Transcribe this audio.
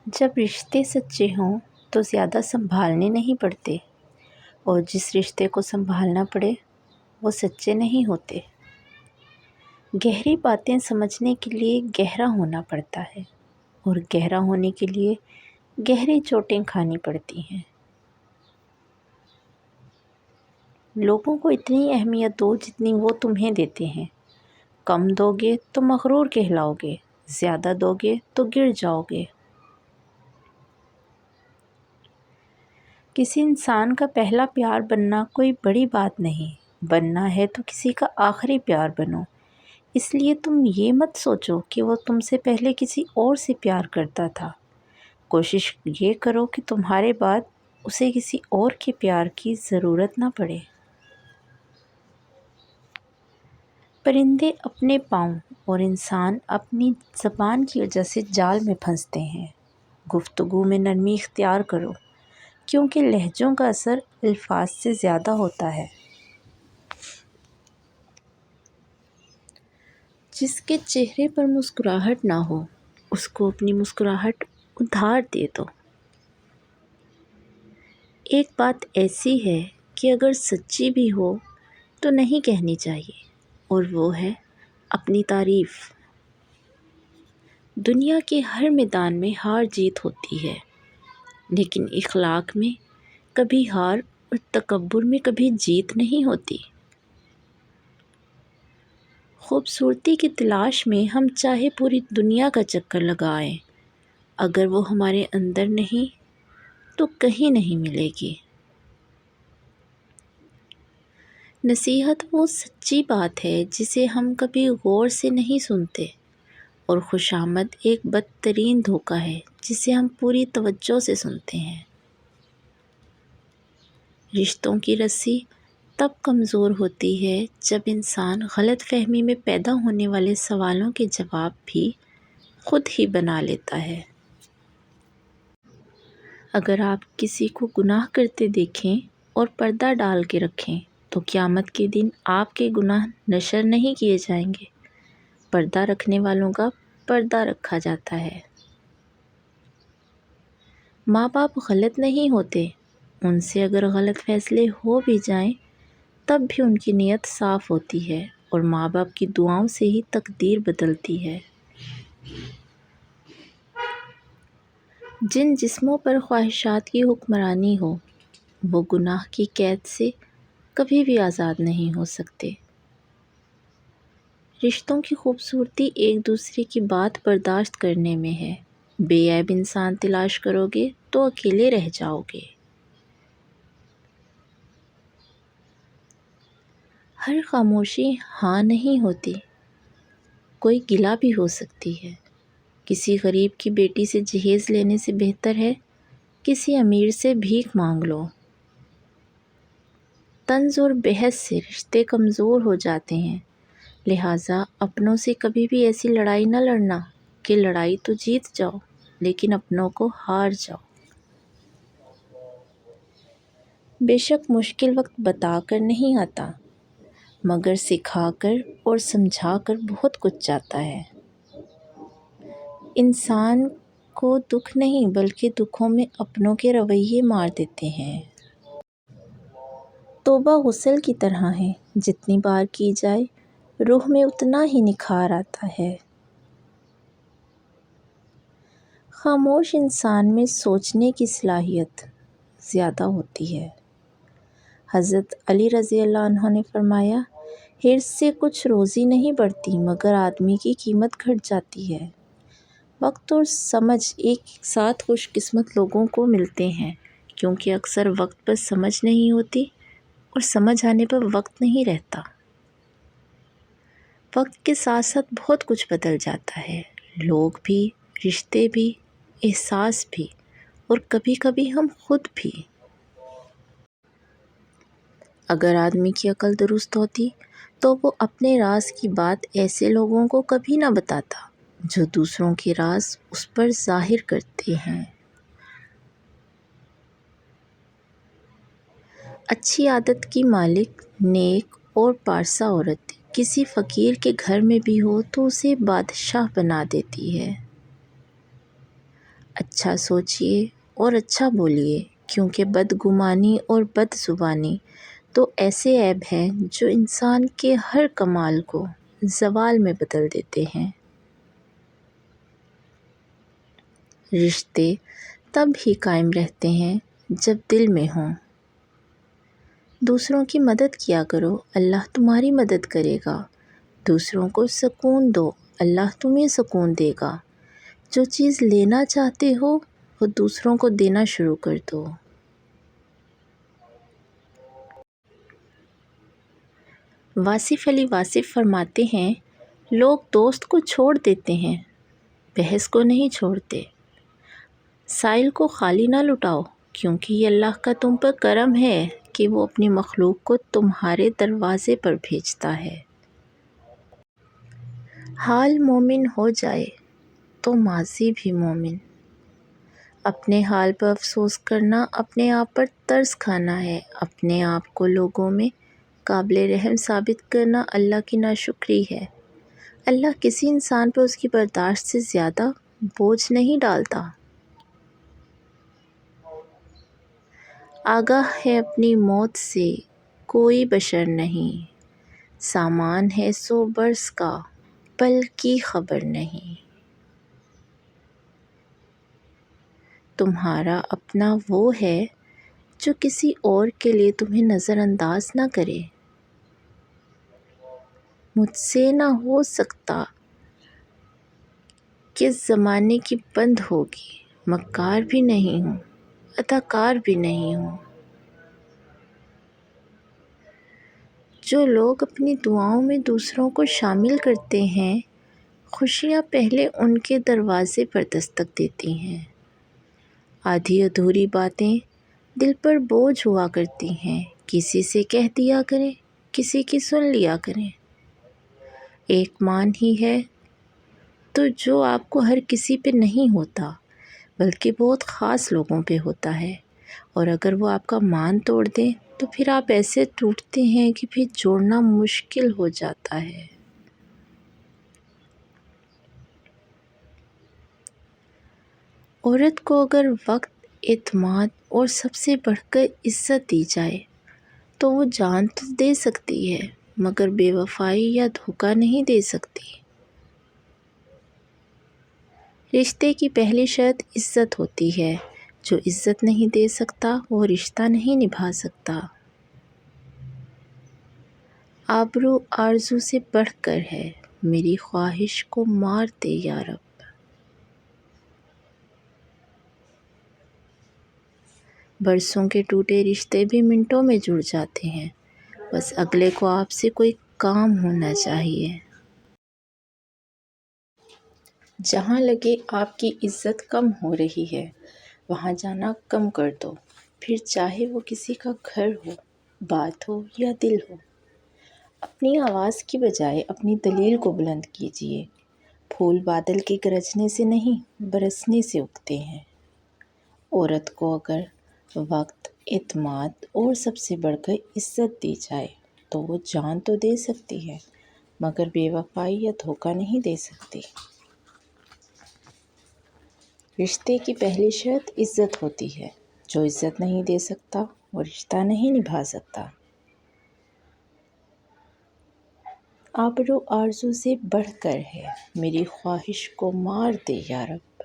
جب رشتے سچے ہوں تو زیادہ سنبھالنے نہیں پڑتے، اور جس رشتے کو سنبھالنا پڑے وہ سچے نہیں ہوتے۔ گہری باتیں سمجھنے کے لیے گہرا ہونا پڑتا ہے، اور گہرا ہونے کے لیے گہری چوٹیں کھانی پڑتی ہیں۔ لوگوں کو اتنی اہمیت دو جتنی وہ تمہیں دیتے ہیں۔ کم دو گے تو مغرور کہلاؤ گے، زیادہ دو گے تو گر جاؤ گے۔ کسی انسان کا پہلا پیار بننا کوئی بڑی بات نہیں، بننا ہے تو کسی کا آخری پیار بنو۔ اس لیے تم یہ مت سوچو کہ وہ تم سے پہلے کسی اور سے پیار کرتا تھا۔ کوشش یہ کرو کہ تمہارے بعد اسے کسی اور کے پیار کی ضرورت نہ پڑے۔ پرندے اپنے پاؤں اور انسان اپنی زبان کی وجہ سے جال میں پھنستے ہیں۔ گفتگو میں نرمی اختیار کرو، کیونکہ لہجوں کا اثر الفاظ سے زیادہ ہوتا ہے۔ جس کے چہرے پر مسکراہٹ نہ ہو، اس کو اپنی مسکراہٹ ادھار دے دو۔ ایک بات ایسی ہے کہ اگر سچی بھی ہو تو نہیں کہنی چاہیے، اور وہ ہے اپنی تعریف۔ دنیا کے ہر میدان میں ہار جیت ہوتی ہے، لیکن اخلاق میں کبھی ہار اور تکبر میں کبھی جیت نہیں ہوتی۔ خوبصورتی کی تلاش میں ہم چاہے پوری دنیا کا چکر لگائیں، اگر وہ ہمارے اندر نہیں تو کہیں نہیں ملے گی۔ نصیحت وہ سچی بات ہے جسے ہم کبھی غور سے نہیں سنتے، اور خوشامد ایک بدترین دھوکہ ہے جسے ہم پوری توجہ سے سنتے ہیں۔ رشتوں کی رسی تب کمزور ہوتی ہے جب انسان غلط فہمی میں پیدا ہونے والے سوالوں کے جواب بھی خود ہی بنا لیتا ہے۔ اگر آپ کسی کو گناہ کرتے دیکھیں اور پردہ ڈال کے رکھیں تو قیامت کے دن آپ کے گناہ نشر نہیں کیے جائیں گے، پردہ رکھنے والوں کا پردہ رکھا جاتا ہے۔ ماں باپ غلط نہیں ہوتے، ان سے اگر غلط فیصلے ہو بھی جائیں تب بھی ان کی نیت صاف ہوتی ہے، اور ماں باپ کی دعاؤں سے ہی تقدیر بدلتی ہے۔ جن جسموں پر خواہشات کی حکمرانی ہو، وہ گناہ کی قید سے کبھی بھی آزاد نہیں ہو سکتے۔ رشتوں کی خوبصورتی ایک دوسرے کی بات برداشت کرنے میں ہے۔ بے عیب انسان تلاش کرو گے تو اکیلے رہ جاؤ گے۔ ہر خاموشی ہاں نہیں ہوتی، کوئی گلہ بھی ہو سکتی ہے۔ کسی غریب کی بیٹی سے جہیز لینے سے بہتر ہے کسی امیر سے بھیک مانگ لو۔ طنز اور بحث سے رشتے کمزور ہو جاتے ہیں، لہٰذا اپنوں سے کبھی بھی ایسی لڑائی نہ لڑنا کہ لڑائی تو جیت جاؤ لیکن اپنوں کو ہار جاؤ۔ بے شک مشکل وقت بتا کر نہیں آتا، مگر سکھا کر اور سمجھا کر بہت کچھ جاتا ہے۔ انسان کو دکھ نہیں بلکہ دکھوں میں اپنوں کے رویے مار دیتے ہیں۔ توبہ غسل کی طرح ہے، جتنی بار کی جائے روح میں اتنا ہی نکھار آتا ہے۔ خاموش انسان میں سوچنے کی صلاحیت زیادہ ہوتی ہے۔ حضرت علی رضی اللہ عنہ نے فرمایا، حرص سے کچھ روزی نہیں بڑھتی مگر آدمی کی قیمت گھٹ جاتی ہے۔ وقت اور سمجھ ایک ساتھ خوش قسمت لوگوں کو ملتے ہیں، کیونکہ اکثر وقت پر سمجھ نہیں ہوتی اور سمجھ آنے پر وقت نہیں رہتا۔ وقت کے ساتھ ساتھ بہت کچھ بدل جاتا ہے، لوگ بھی، رشتے بھی، احساس بھی، اور کبھی کبھی ہم خود بھی۔ اگر آدمی کی عقل درست ہوتی تو وہ اپنے راز کی بات ایسے لوگوں کو کبھی نہ بتاتا جو دوسروں کے راز اس پر ظاہر کرتے ہیں۔ اچھی عادت کی مالک، نیک اور پارسا عورت کسی فقیر کے گھر میں بھی ہو تو اسے بادشاہ بنا دیتی ہے۔ اچھا سوچیے اور اچھا بولیے، کیونکہ بدگمانی اور بد زبانی تو ایسے عیب ہیں جو انسان کے ہر کمال کو زوال میں بدل دیتے ہیں۔ رشتے تب ہی قائم رہتے ہیں جب دل میں ہوں۔ دوسروں کی مدد کیا کرو، اللہ تمہاری مدد کرے گا۔ دوسروں کو سکون دو، اللہ تمہیں سکون دے گا۔ جو چیز لینا چاہتے ہو وہ دوسروں کو دینا شروع کر دو۔ واصف علی واصف فرماتے ہیں، لوگ دوست کو چھوڑ دیتے ہیں، بحث کو نہیں چھوڑتے۔ سائل کو خالی نہ لٹاؤ، کیونکہ یہ اللہ کا تم پر کرم ہے کہ وہ اپنی مخلوق کو تمہارے دروازے پر بھیجتا ہے۔ حال مومن ہو جائے تو ماضی بھی مومن۔ اپنے حال پر افسوس کرنا اپنے آپ پر ترس کھانا ہے۔ اپنے آپ کو لوگوں میں قابل رحم ثابت کرنا اللہ کی ناشکری ہے۔ اللہ کسی انسان پر اس کی برداشت سے زیادہ بوجھ نہیں ڈالتا۔ آگاہ ہے اپنی موت سے کوئی بشر نہیں، سامان ہے 100 برس کا پل کی خبر نہیں۔ تمہارا اپنا وہ ہے جو کسی اور کے لیے تمہیں نظر انداز نہ کرے۔ مجھ سے نہ ہو سکتا کہ زمانے کی بند ہوگی، مکار بھی نہیں ہوں، اداکار بھی نہیں ہوں۔ جو لوگ اپنی دعاؤں میں دوسروں کو شامل کرتے ہیں، خوشیاں پہلے ان کے دروازے پر دستک دیتی ہیں۔ آدھی ادھوری باتیں دل پر بوجھ ہوا کرتی ہیں، کسی سے کہہ دیا کریں، کسی کی سن لیا کریں۔ ایک مان ہی ہے تو جو آپ کو ہر کسی پہ نہیں ہوتا، بلکہ بہت خاص لوگوں پہ ہوتا ہے، اور اگر وہ آپ کا مان توڑ دیں تو پھر آپ ایسے ٹوٹتے ہیں کہ پھر جوڑنا مشکل ہو جاتا ہے۔ عورت کو اگر وقت، اعتماد اور سب سے بڑھ کر عزت دی جائے تو وہ جان تو دے سکتی ہے، مگر بے وفائی یا دھوکہ نہیں دے سکتی۔ رشتے کی پہلی شرط عزت ہوتی ہے۔ جو عزت نہیں دے سکتا وہ رشتہ نہیں نبھا سکتا۔ آبرو آرزو سے بڑھ کر ہے، میری خواہش کو مار دے یا رب۔ برسوں کے ٹوٹے رشتے بھی منٹوں میں جڑ جاتے ہیں، بس اگلے کو آپ سے کوئی کام ہونا چاہیے۔ جہاں لگے آپ کی عزت کم ہو رہی ہے وہاں جانا کم کر دو، پھر چاہے وہ کسی کا گھر ہو، بات ہو یا دل ہو۔ اپنی آواز کی بجائے اپنی دلیل کو بلند کیجیے۔ پھول بادل کے گرجنے سے نہیں، برسنے سے اگتے ہیں۔ عورت کو اگر وقت، اعتماد اور سب سے بڑھ کر عزت دی جائے تو وہ جان تو دے سکتی ہے، مگر بے وفائی یا دھوکہ نہیں دے سکتی۔ رشتے کی پہلی شرط عزت ہوتی ہے۔ جو عزت نہیں دے سکتا وہ رشتہ نہیں نبھا سکتا۔ آبرو آرزو سے بڑھ کر ہے، میری خواہش کو مار دے یا رب۔